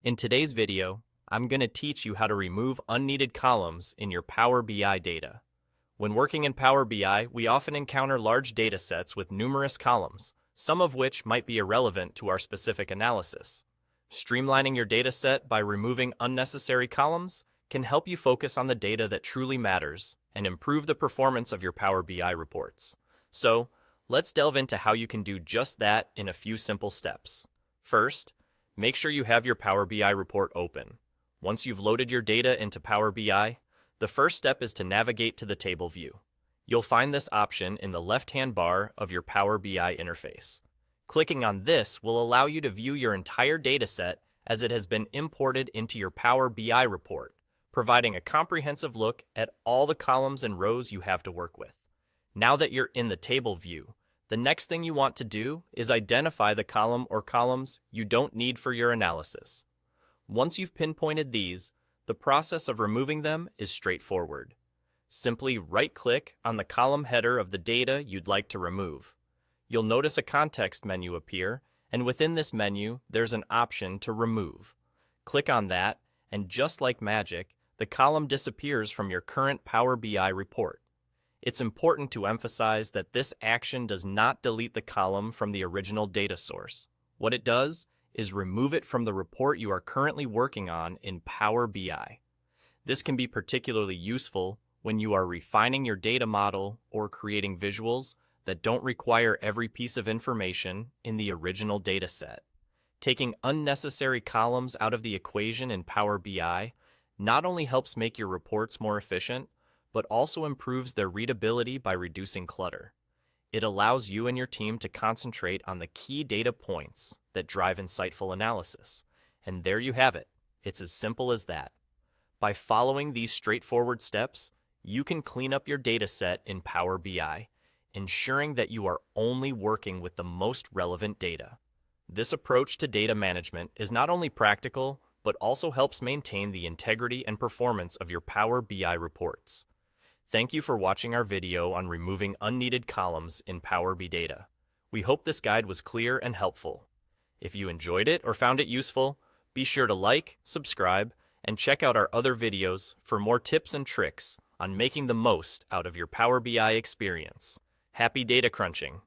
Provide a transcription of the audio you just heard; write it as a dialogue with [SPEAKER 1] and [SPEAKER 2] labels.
[SPEAKER 1] In today's video, I'm going to teach you how to remove unneeded columns in your Power BI data. When working in Power BI, we often encounter large data sets with numerous columns, some of which might be irrelevant to our specific analysis. Streamlining your data set by removing unnecessary columns can help you focus on the data that truly matters and improve the performance of your Power BI reports. So, let's delve into how you can do just that in a few simple steps. First, make sure you have your Power BI report open. Once you've loaded your data into Power BI, the first step is to navigate to the table view. You'll find this option in the left-hand bar of your Power BI interface. Clicking on this will allow you to view your entire dataset as it has been imported into your Power BI report, providing a comprehensive look at all the columns and rows you have to work with. Now that you're in the table view, the next thing you want to do is identify the column or columns you don't need for your analysis. Once you've pinpointed these, the process of removing them is straightforward. Simply right-click on the column header of the data you'd like to remove. You'll notice a context menu appear, and within this menu, there's an option to remove. Click on that, and just like magic, the column disappears from your current Power BI report. It's important to emphasize that this action does not delete the column from the original data source. What it does is remove it from the report you are currently working on in Power BI. This can be particularly useful when you are refining your data model or creating visuals that don't require every piece of information in the original dataset. Taking unnecessary columns out of the equation in Power BI not only helps make your reports more efficient, but also improves their readability by reducing clutter. It allows you and your team to concentrate on the key data points that drive insightful analysis. And there you have it. It's as simple as that. By following these straightforward steps, you can clean up your data set in Power BI, ensuring that you are only working with the most relevant data. This approach to data management is not only practical, but also helps maintain the integrity and performance of your Power BI reports. Thank you for watching our video on removing unneeded columns in Power BI data. We hope this guide was clear and helpful. If you enjoyed it or found it useful, be sure to like, subscribe, and check out our other videos for more tips and tricks on making the most out of your Power BI experience. Happy data crunching!